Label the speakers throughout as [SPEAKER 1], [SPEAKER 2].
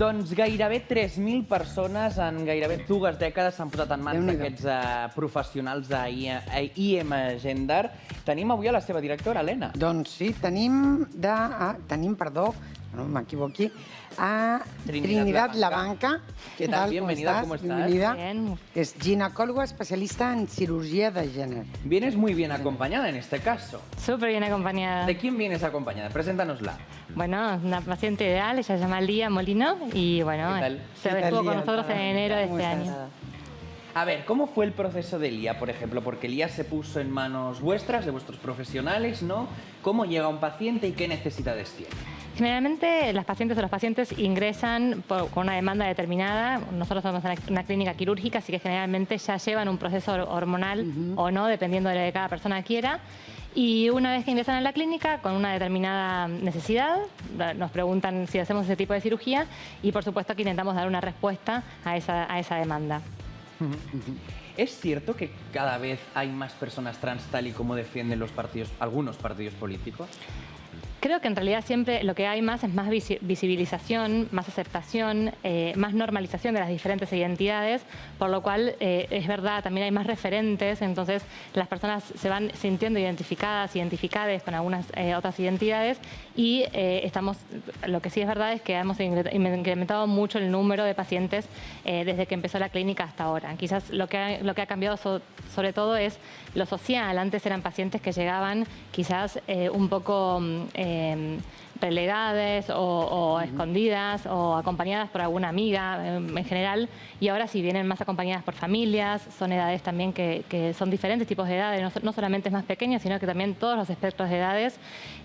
[SPEAKER 1] Doncs gairebé 3.000 persones en gairebé 2 dècades s'han posat en mans d'aquests professionals d'IM Gender. Tenim avui a la seva directora, Helena.
[SPEAKER 2] Doncs sí, tenim, no m'equivoqui, a Trinidad Labanca.
[SPEAKER 1] ¿Qué tal? Bienvenida, ¿cómo estás?
[SPEAKER 3] Bien.
[SPEAKER 2] Es ginecóloga especialista en cirugía de género.
[SPEAKER 1] Vienes muy bien acompañada en este caso.
[SPEAKER 3] Súper bien acompañada.
[SPEAKER 1] ¿De quién vienes acompañada? Preséntanosla.
[SPEAKER 3] Bueno, una paciente ideal, ella se llama Lía Molino y bueno,
[SPEAKER 1] ¿Qué tal?
[SPEAKER 3] estuvo con nosotros en enero de este año.
[SPEAKER 1] A ver, ¿cómo fue el proceso de Lía, por ejemplo? Porque Lía se puso en manos vuestras, de vuestros profesionales, ¿no? ¿Cómo llega un paciente y qué necesidades tiene?
[SPEAKER 3] Generalmente las pacientes o los pacientes ingresan con una demanda determinada. Nosotros somos una clínica quirúrgica, así que generalmente ya llevan un proceso hormonal o no, dependiendo de lo que cada persona quiera. Y una vez que ingresan a la clínica con una determinada necesidad, nos preguntan si hacemos ese tipo de cirugía y por supuesto que intentamos dar una respuesta a esa demanda.
[SPEAKER 1] ¿Es cierto que cada vez hay más personas trans tal y como defienden algunos partidos políticos?
[SPEAKER 3] Creo que en realidad siempre lo que hay más es más visibilización, más aceptación, más normalización de las diferentes identidades, por lo cual es verdad, también hay más referentes, entonces las personas se van sintiendo identificadas con algunas otras identidades y lo que sí es verdad es que hemos incrementado mucho el número de pacientes desde que empezó la clínica hasta ahora. Quizás lo que ha cambiado sobre todo es lo social. Antes eran pacientes que llegaban quizás un poco relegadas o escondidas o acompañadas por alguna amiga en general, y ahora sí vienen más acompañadas por familias. Son edades también que son diferentes tipos de edades, no solamente es más pequeña, sino que también todos los espectros de edades,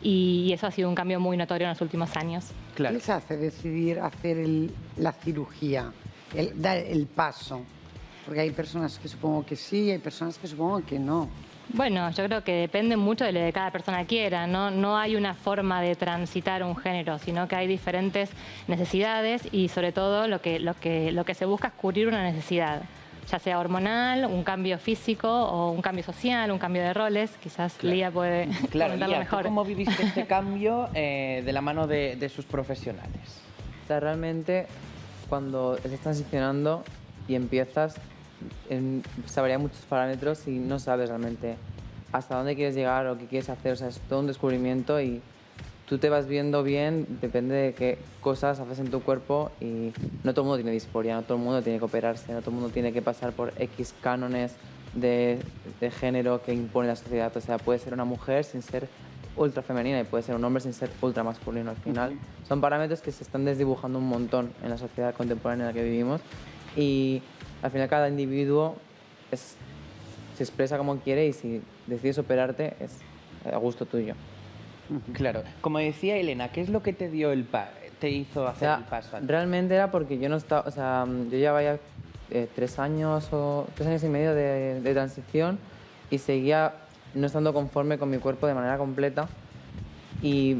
[SPEAKER 3] y eso ha sido un cambio muy notorio en los últimos años.
[SPEAKER 2] Claro. ¿Qué les hace decidir hacer la cirugía, dar el paso? Porque hay personas que supongo que sí y hay personas que supongo que no.
[SPEAKER 3] Bueno, yo creo que depende mucho de lo que cada persona quiera. No hay una forma de transitar un género, sino que hay diferentes necesidades y sobre todo lo que se busca es cubrir una necesidad, ya sea hormonal, un cambio físico o un cambio social, un cambio de roles. Quizás claro. Lía puede comentarlo
[SPEAKER 1] Lía,
[SPEAKER 3] mejor.
[SPEAKER 1] ¿Cómo viviste este cambio de la mano de sus profesionales?
[SPEAKER 4] O sea, realmente cuando estás transicionando y empiezas, se varían muchos parámetros y no sabes realmente hasta dónde quieres llegar o qué quieres hacer. O sea, es todo un descubrimiento y tú te vas viendo bien, depende de qué cosas haces en tu cuerpo, y no todo el mundo tiene disforia, no todo el mundo tiene que operarse, no todo el mundo tiene que pasar por X cánones de género que impone la sociedad. O sea, puede ser una mujer sin ser ultra femenina y puede ser un hombre sin ser ultra masculino. Al final son parámetros que se están desdibujando un montón en la sociedad contemporánea en la que vivimos, y al final cada individuo se expresa como quiere, y si decides operarte es a gusto tuyo.
[SPEAKER 1] Claro. Como decía Elena, ¿qué es lo que te hizo hacer el paso?
[SPEAKER 4] Realmente era porque yo no estaba, o sea, yo llevaba ya 3 años y medio de transición y seguía no estando conforme con mi cuerpo de manera completa, y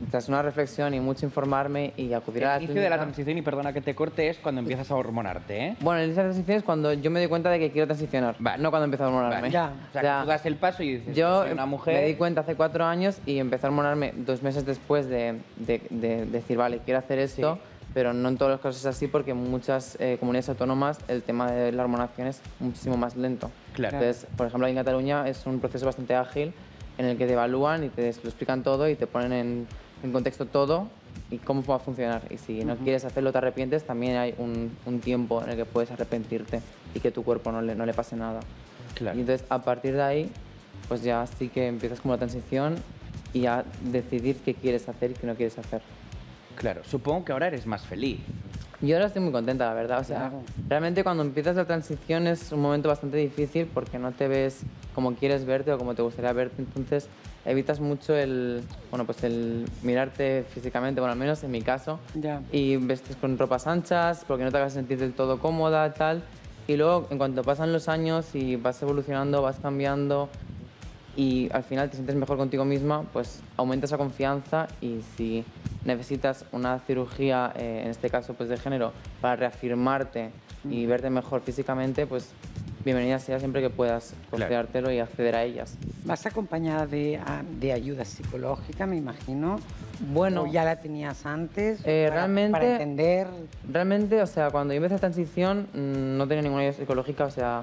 [SPEAKER 4] tras una reflexión y mucho informarme y acudir a la clínica...
[SPEAKER 1] El inicio de la transición, y perdona que te corte, es cuando empiezas a hormonarte, ¿eh?
[SPEAKER 4] Bueno, el inicio de la transición es cuando yo me doy cuenta de que quiero transicionar, no cuando empiezo a hormonarme.
[SPEAKER 1] Vale. Ya. O sea, que tú das el paso y dices,
[SPEAKER 4] yo
[SPEAKER 1] soy una mujer...
[SPEAKER 4] me di cuenta hace 4 años y empecé a hormonarme 2 meses después de decir, vale, quiero hacer esto, pero no en todos los casos es así, porque en muchas comunidades autónomas el tema de la hormonación es muchísimo más lento.
[SPEAKER 1] Claro.
[SPEAKER 4] Entonces, por ejemplo, en Cataluña es un proceso bastante ágil en el que te evalúan y te lo explican todo y te ponen en contexto todo y cómo va a funcionar. Y si no quieres hacerlo, te arrepientes, también hay un tiempo en el que puedes arrepentirte y que tu cuerpo no le pase nada.
[SPEAKER 1] Claro.
[SPEAKER 4] Y entonces, a partir de ahí, pues ya sí que empiezas como la transición y a decidir qué quieres hacer y qué no quieres hacer.
[SPEAKER 1] Claro, supongo que ahora eres más feliz.
[SPEAKER 4] Yo ahora estoy muy contenta, la verdad. O sea, realmente cuando empiezas la transición es un momento bastante difícil porque no te ves como quieres verte o como te gustaría verte. Entonces evitas mucho el mirarte físicamente, bueno, al menos en mi caso. Y vestes con ropas anchas porque no te hagas sentir del todo cómoda, tal. Y luego, en cuanto pasan los años y vas evolucionando, vas cambiando y al final te sientes mejor contigo misma, pues aumenta esa confianza, y si necesitas una cirugía, en este caso pues de género, para reafirmarte y verte mejor físicamente, pues bienvenida sea siempre que puedas costeártelo y acceder a ellas.
[SPEAKER 2] ¿Vas acompañada de ayuda psicológica, me imagino?
[SPEAKER 4] Bueno,
[SPEAKER 2] ¿O ya la tenías antes?
[SPEAKER 4] realmente-
[SPEAKER 2] Para entender.
[SPEAKER 4] realmente, o sea, cuando yo empecé esta transición no tenía ninguna ayuda psicológica, o sea,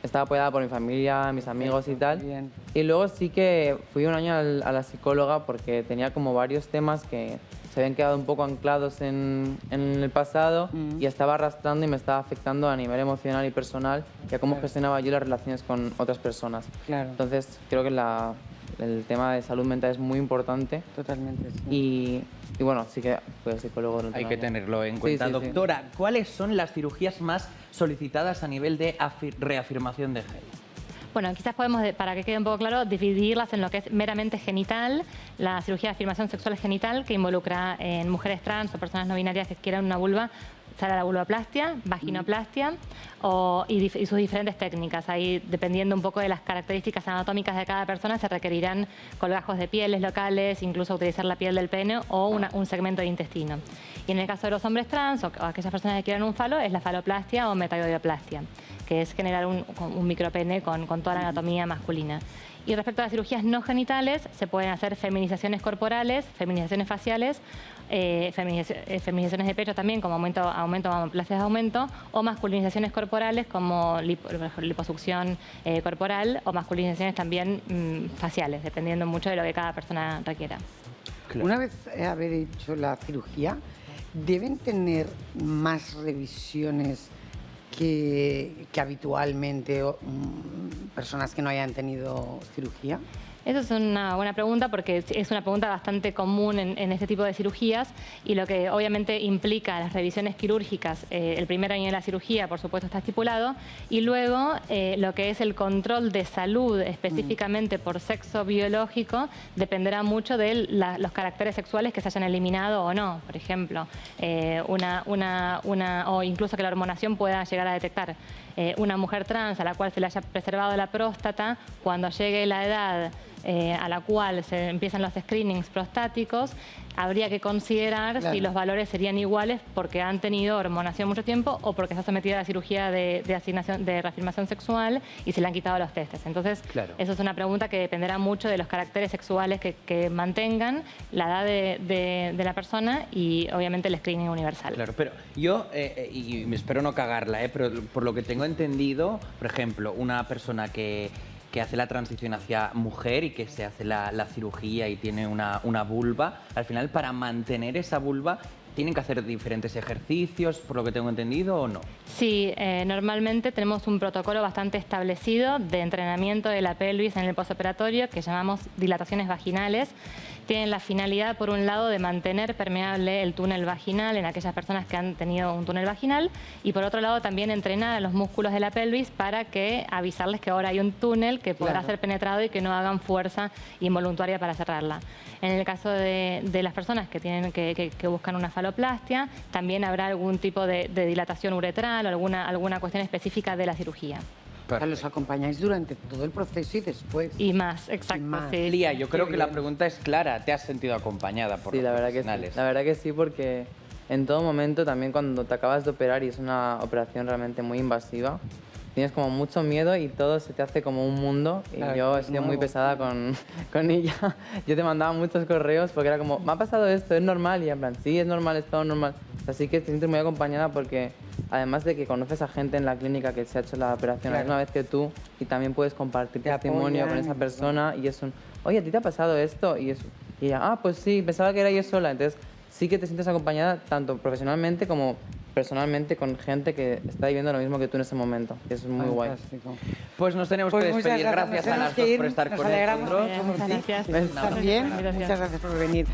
[SPEAKER 4] estaba apoyada por mi familia, mis amigos y tal.
[SPEAKER 2] Bien.
[SPEAKER 4] Y luego sí que fui un año a la psicóloga porque tenía como varios temas que se habían quedado un poco anclados en el pasado y estaba arrastrando y me estaba afectando a nivel emocional y personal y a cómo gestionaba yo las relaciones con otras personas.
[SPEAKER 2] Claro.
[SPEAKER 4] Entonces creo que el tema de salud mental es muy importante
[SPEAKER 2] Totalmente, sí.
[SPEAKER 4] y bueno, sí que fui al psicólogo durante
[SPEAKER 1] Hay
[SPEAKER 4] un
[SPEAKER 1] que
[SPEAKER 4] año.
[SPEAKER 1] tenerlo en
[SPEAKER 4] Sí,
[SPEAKER 1] cuenta.
[SPEAKER 4] sí, sí.
[SPEAKER 1] Doctora, ¿cuáles son las cirugías más solicitadas a nivel de reafirmación de género?
[SPEAKER 3] Bueno, quizás podemos, para que quede un poco claro, dividirlas en lo que es meramente genital, la cirugía de afirmación sexual genital, que involucra en mujeres trans o personas no binarias que quieran una vulva, sale la vulvoplastia, vaginoplastia y sus diferentes técnicas. Ahí, dependiendo un poco de las características anatómicas de cada persona, se requerirán colgajos de pieles locales, incluso utilizar la piel del pene o un segmento de intestino. Y en el caso de los hombres trans o aquellas personas que quieran un falo, es la faloplastia o metayoidoplastia, que es generar un micropene con toda la anatomía masculina. Y respecto a las cirugías no genitales, se pueden hacer feminizaciones corporales, feminizaciones faciales, feminizaciones de pecho también, como aumento mamoplastias de aumento, o masculinizaciones corporales como liposucción corporal o masculinizaciones también faciales, dependiendo mucho de lo que cada persona requiera.
[SPEAKER 1] Claro.
[SPEAKER 2] Una vez haber hecho la cirugía, ¿deben tener más revisiones que habitualmente personas que no hayan tenido cirugía?
[SPEAKER 3] Esa es una buena pregunta porque es una pregunta bastante común en este tipo de cirugías y lo que obviamente implica las revisiones quirúrgicas, el primer año de la cirugía por supuesto está estipulado y luego lo que es el control de salud específicamente por sexo biológico dependerá mucho de los caracteres sexuales que se hayan eliminado o no. Por ejemplo, o incluso que la hormonación pueda llegar a detectar una mujer trans a la cual se le haya preservado la próstata, cuando llegue la edad a la cual se empiezan los screenings prostáticos, habría que considerar si los valores serían iguales porque han tenido hormonación mucho tiempo o porque se ha sometido a la cirugía de reafirmación sexual y se le han quitado los testes. Entonces, eso es una pregunta que dependerá mucho de los caracteres sexuales que mantengan, la edad de la persona y obviamente el screening universal.
[SPEAKER 1] Claro, pero yo, y espero no cagarla, pero por lo que tengo entendido, por ejemplo, una persona que hace la transición hacia mujer y que se hace la cirugía y tiene una vulva, al final para mantener esa vulva tienen que hacer diferentes ejercicios, por lo que tengo entendido, ¿o no?
[SPEAKER 3] Sí, normalmente tenemos un protocolo bastante establecido de entrenamiento de la pelvis en el postoperatorio que llamamos dilataciones vaginales. Tienen la finalidad, por un lado, de mantener permeable el túnel vaginal en aquellas personas que han tenido un túnel vaginal y, por otro lado, también entrenar a los músculos de la pelvis para que avisarles que ahora hay un túnel que podrá ser penetrado y que no hagan fuerza involuntaria para cerrarla. En el caso de las personas que buscan una faloplastia, también habrá algún tipo de dilatación uretral o alguna cuestión específica de la cirugía.
[SPEAKER 2] O sea, los acompañáis durante todo el proceso y después.
[SPEAKER 3] Y más, exacto.
[SPEAKER 2] más.
[SPEAKER 3] Sí.
[SPEAKER 1] Lía, yo creo que la pregunta es clara. ¿Te has sentido acompañada por
[SPEAKER 4] Sí,
[SPEAKER 1] los
[SPEAKER 4] la verdad que sí.
[SPEAKER 1] profesionales?
[SPEAKER 4] La verdad que sí, porque en todo momento, también cuando te acabas de operar y es una operación realmente muy invasiva, tienes como mucho miedo y todo se te hace como un mundo. Y
[SPEAKER 2] Claro,
[SPEAKER 4] yo he
[SPEAKER 2] es
[SPEAKER 4] sido muy
[SPEAKER 2] nuevo.
[SPEAKER 4] pesada con ella. Yo te mandaba muchos correos porque era como, me ha pasado esto, es normal. Y en plan, sí, es normal, es todo normal. Así que te sientes muy acompañada porque además de que conoces a gente en la clínica que se ha hecho la operación la misma vez que tú y también puedes compartir
[SPEAKER 2] Te
[SPEAKER 4] testimonio con
[SPEAKER 2] apoyan,
[SPEAKER 4] esa persona y es un, oye, ¿a ti te ha pasado esto? Y ella, pues sí, pensaba que era yo sola. Entonces sí que te sientes acompañada tanto profesionalmente como personalmente con gente que está viviendo lo mismo que tú en ese momento. Y eso es muy guay.
[SPEAKER 2] Fantástico.
[SPEAKER 1] Pues nos tenemos
[SPEAKER 2] Pues
[SPEAKER 1] que
[SPEAKER 2] muchas
[SPEAKER 1] despedir.
[SPEAKER 2] gracias.
[SPEAKER 1] Gracias a
[SPEAKER 2] Nos
[SPEAKER 1] las
[SPEAKER 2] tenemos
[SPEAKER 1] dos
[SPEAKER 2] que
[SPEAKER 1] por
[SPEAKER 2] ir.
[SPEAKER 1] estar
[SPEAKER 2] Nos
[SPEAKER 1] con
[SPEAKER 2] alegramos
[SPEAKER 1] nosotros.
[SPEAKER 2] mucho por ti.
[SPEAKER 3] Muchas gracias.
[SPEAKER 2] También, muchas gracias por venir.